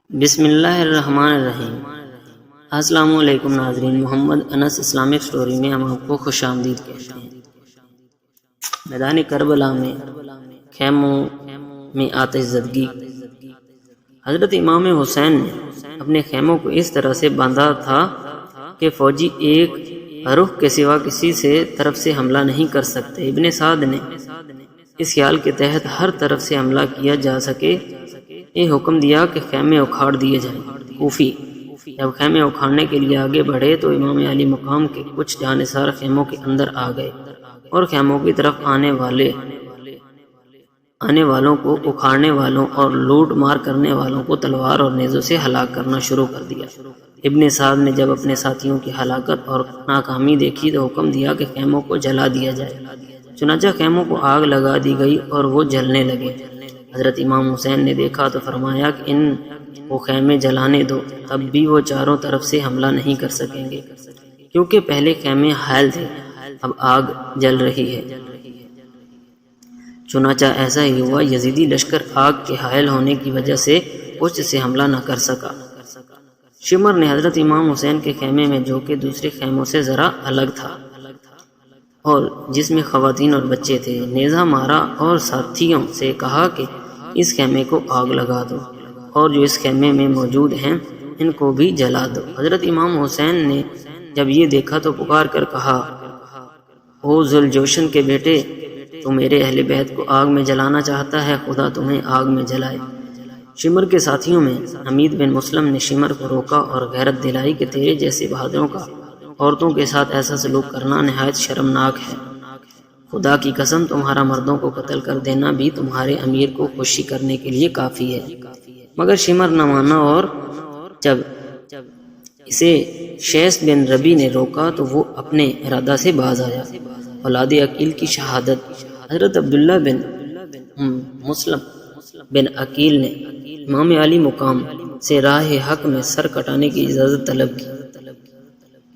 بسم اللہ الرحمن الرحیم۔ السلام علیکم ناظرین، محمد انس اسلامک سٹوری میں ہم آپ کو خوش آمدید کہتے ہیں۔ میدان کربلا میں خیموں میں آتش زدگی۔ حضرت امام حسین نے اپنے خیموں کو اس طرح سے باندھا تھا کہ فوجی ایک رخ کے سوا کسی سے طرف سے حملہ نہیں کر سکتے۔ ابن سعد نے اس خیال کے تحت ہر طرف سے حملہ کیا جا سکے یہ حکم دیا کہ خیمے اکھاڑ دیے جائیں۔ کوفی جب خیمے اکھاڑنے کے لیے آگے بڑھے تو امام علی مقام کے کچھ جانثار خیموں کے اندر آ گئے اور خیموں کی طرف آنے والوں کو، اکھاڑنے والوں اور لوٹ مار کرنے والوں کو تلوار اور نیزوں سے ہلاک کرنا شروع کر دیا۔ ابن سعد نے جب اپنے ساتھیوں کی ہلاکت اور ناکامی دیکھی تو حکم دیا کہ خیموں کو جلا دیا جائے۔ چنانچہ خیموں کو آگ لگا دی گئی اور وہ جلنے لگے۔ حضرت امام حسین نے دیکھا تو فرمایا کہ ان کو خیمے جلانے دو، تب بھی وہ چاروں طرف سے حملہ نہیں کر سکیں گے، کیونکہ پہلے خیمے حائل تھے، اب آگ جل رہی ہے۔ چنانچہ ایسا ہی ہوا، یزیدی لشکر آگ کے حائل ہونے کی وجہ سے پشت سے حملہ نہ کر سکا۔ شمر نے حضرت امام حسین کے خیمے میں، جو کہ دوسرے خیموں سے ذرا الگ تھا اور جس میں خواتین اور بچے تھے، نیزہ مارا اور ساتھیوں سے کہا کہ اس خیمے کو آگ لگا دو اور جو اس خیمے میں موجود ہیں ان کو بھی جلا دو۔ حضرت امام حسین نے جب یہ دیکھا تو پکار کر کہا، او ذوالجوشن کے بیٹے، تو میرے اہل بیت کو آگ میں جلانا چاہتا ہے، خدا تمہیں آگ میں جلائے۔ شمر کے ساتھیوں میں حمید بن مسلم نے شمر کو روکا اور غیرت دلائی کہ تیرے جیسے بہادروں کا عورتوں کے ساتھ ایسا سلوک کرنا نہایت شرمناک ہے۔ خدا کی قسم، تمہارا مردوں کو قتل کر دینا بھی تمہارے امیر کو خوشی کرنے کے لیے کافی ہے۔ مگر شمر نہ مانا اور جب اسے شیس بن ربی نے روکا تو وہ اپنے ارادہ سے باز آیا۔ اولاد عقیل کی شہادت۔ حضرت عبداللہ بن مسلم بن عقیل نے امام علی مقام سے راہ حق میں سر کٹانے کی اجازت طلب کی۔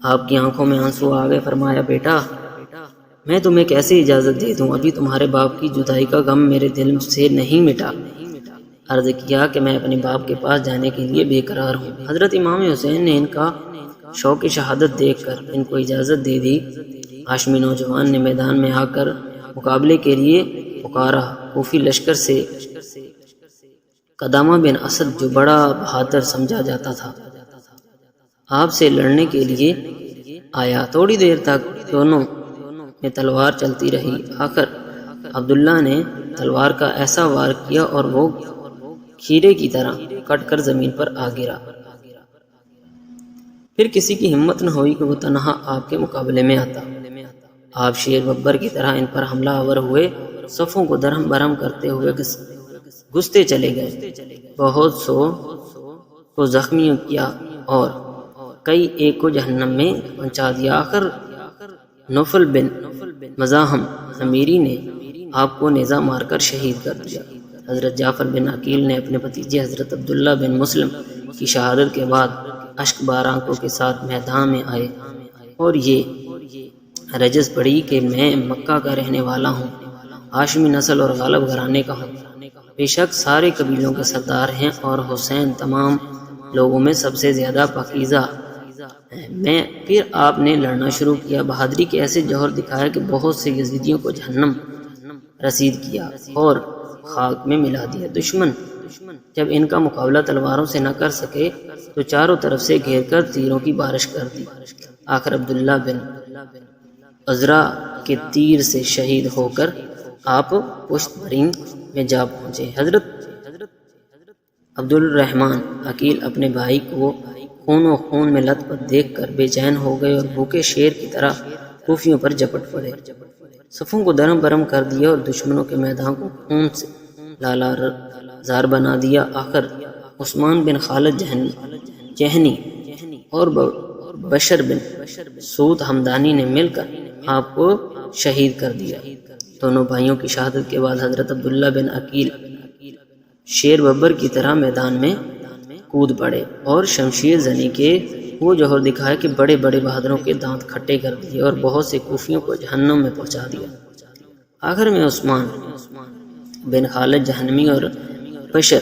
آپ کی آنکھوں میں آنسو آ گئے۔ فرمایا، بیٹا، میں تمہیں کیسے اجازت دے دوں؟ ابھی تمہارے باپ کی جدائی کا غم میرے دل سے نہیں مٹا۔ عرض کیا کہ میں اپنے باپ کے پاس جانے کے لیے بے قرار ہوں۔ حضرت امام حسین نے ان کا شوق شہادت دیکھ کر ان کو اجازت دے دی۔ ہاشمی نوجوان نے میدان میں آ کر مقابلے کے لیے پکارا۔ کوفی لشکر سے قدامہ بن اسد، جو بڑا بہادر سمجھا جاتا تھا، آپ سے لڑنے کے لیے آیا۔ تھوڑی دیر تک دونوں میں تلوار چلتی رہی۔ آخر عبداللہ نے تلوار کا ایسا وار کیا اور وہ کھیرے کی طرح کٹ کر زمین پر آ گرا۔ پھر کسی کی ہمت نہ ہوئی کہ وہ تنہا آپ کے مقابلے میں آتا۔ آپ شیر ببر کی طرح ان پر حملہ آور ہوئے، صفوں کو درہم برہم کرتے ہوئے گھستے چلے گئے۔ بہت سو کو زخمی کیا اور کئی ایک کو جہنم میں پہنچا دیا۔ آخر نوفل بن مزاحم امیری نے آپ کو نیزہ مار کر شہید کر دیا۔ حضرت جعفر بن عقیل نے اپنے بھتیجے حضرت عبداللہ بن مسلم کی شہادت کے بعد اشک بار آنکھوں کے ساتھ میدان میں آئے اور یہ رجز پڑی کہ میں مکہ کا رہنے والا ہوں، ہاشمی نسل اور غالب گھرانے کا ہوں۔ بے شک سارے قبیلوں کے سردار ہیں اور حسین تمام لوگوں میں سب سے زیادہ پاکیزہ ہے۔ پھر آپ نے لڑنا شروع کیا، بہادری کے ایسے جوہر دکھایا کہ بہت سے یزیدیوں کو جہنم رسید کیا اور خاک میں ملا دیا۔ دشمن جب ان کا مقابلہ تلواروں سے نہ کر سکے تو چاروں طرف سے گھیر کر تیروں کی بارش کر دی۔ آخر عبداللہ بن عزرا کے تیر سے شہید ہو کر آپ پشت برین میں جا پہنچے۔ حضرت عبد الرحمن عقیل اپنے بھائی کو خون و خون میں لت پت دیکھ کر بے چین ہو گئے اور بھوکے شیر کی طرح کوفیوں پر جپٹ پڑے۔ صفوں کو درہم برہم کر دیا اور دشمنوں کے میدان کو خون سے لالا زار بنا دیا۔ آخر عثمان بن خالد جہنی اور بشر بن سعود ہمدانی نے مل کر آپ کو شہید کر دیا۔ دونوں بھائیوں کی شہادت کے بعد حضرت عبداللہ بن عقیل شیر ببر کی طرح میدان میں کود پڑے اور شمشیر زنی کے وہ جوہر دکھائے کہ بڑے بڑے بہادروں کے دانت کھٹے کر دیے اور بہت سے کوفیوں کو جہنم میں پہنچا دیا۔ آخر میں عثمان بن خالد جہنمی اور بشر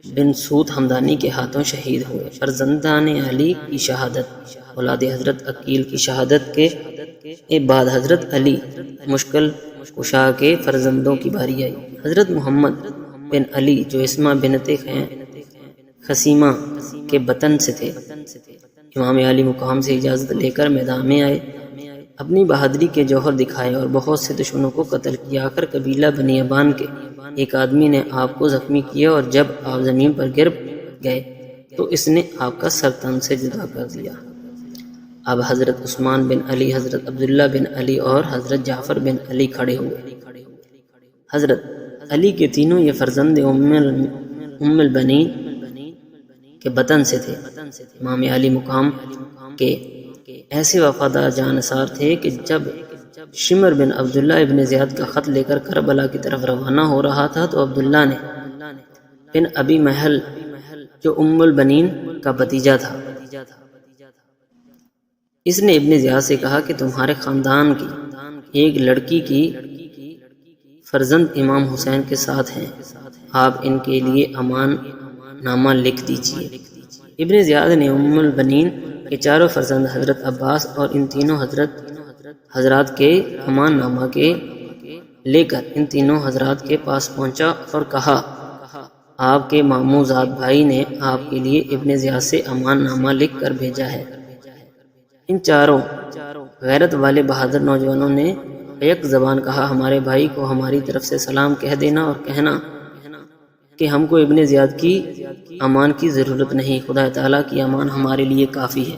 بن سود ہمدانی کے ہاتھوں شہید ہوئے۔ فرزندان علی کی شہادت، اولاد حضرت عقیل کی شہادت کے بعد حضرت علی مشکل کشا کے فرزندوں کی باری آئی۔ حضرت محمد بن علی جو اسما بنت خسیمہ کے بطن سے تھے، امام علی مقام سے اجازت لے کر میدان میں آئے، اپنی بہادری کے جوہر دکھائے اور بہت سے دشمنوں کو قتل کیا۔ آخر قبیلہ بنی ابان کے ایک آدمی نے آپ کو زخمی کیا اور جب آپ زمین پر گر گئے تو اس نے آپ کا سر تن سے جدا کر دیا۔ اب حضرت عثمان بن علی، حضرت عبداللہ بن علی اور حضرت جعفر بن علی کھڑے ہوئے۔ حضرت علی کے تینوں یہ فرزند ام البنین کے بطن سے تھے۔ امام علی مقام کے ایسے وفادار جانثار تھے کہ جب شمر بن عبداللہ ابن زیاد کا خط لے کر کربلا کی طرف روانہ ہو رہا تھا تو عبداللہ نے بن ابی محل جو ام البنین کا بھتیجا تھا، اس نے ابن زیاد سے کہا کہ تمہارے خاندان کی ایک لڑکی کی فرزند امام حسین کے ساتھ ہیں، آپ ان کے لیے امان نامہ لکھ دیجیے۔ ابن زیاد نے ام البنین کے چاروں فرزند حضرت عباس اور ان تینوں حضرات کے امان نامہ کے لے کر ان تینوں حضرات کے پاس پہنچا اور کہا، آپ کے ماموں زاد بھائی نے آپ کے لیے ابن زیاد سے امان نامہ لکھ کر بھیجا ہے۔ ان چاروں غیرت والے بہادر نوجوانوں نے یک زبان کہا، ہمارے بھائی کو ہماری طرف سے سلام کہہ دینا اور کہنا کہ ہم کو ابن زیاد کی امان کی ضرورت نہیں، خدا تعالیٰ کی امان ہمارے لیے کافی ہے۔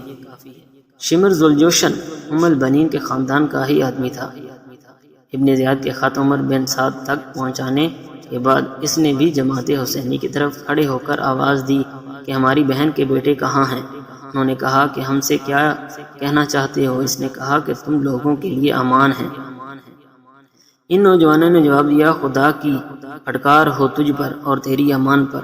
شمر ذوالجوشن ام البنین کے خاندان کا ہی آدمی تھا۔ ابن زیاد کے خط عمر بن سعد تک پہنچانے کے بعد اس نے بھی جماعت حسینی کی طرف کھڑے ہو کر آواز دی کہ ہماری بہن کے بیٹے کہاں ہیں؟ انہوں نے کہا کہ ہم سے کیا کہنا چاہتے ہو؟ اس نے کہا کہ تم لوگوں کے لیے امان ہے۔ ان نوجوانوں نے جواب دیا، خدا کی پھٹکار ہو تجھ پر اور تیری امان پر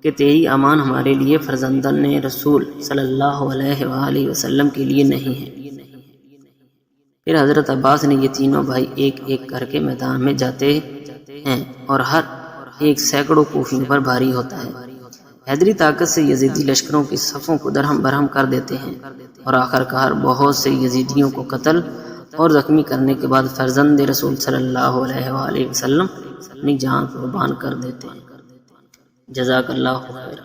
کہ تیری امان ہمارے لیے فرزندان رسول صلی اللہ علیہ وآلہ وسلم کے لیے نہیں ہے۔ پھر حضرت عباس نے یہ تینوں بھائی ایک ایک کر کے میدان میں جاتے ہیں اور ہر ایک سینکڑوں کوفیوں پر بھاری ہوتا ہے۔ حیدری طاقت سے یزیدی لشکروں کی صفوں کو درہم برہم کر دیتے ہیں اور آخر کار بہت سے یزیدیوں کو قتل اور زخمی کرنے کے بعد فرزند رسول صلی اللہ علیہ وآلہ وسلم اپنی جان قربان کر دیتے ہیں۔ جزاک اللہ خیر۔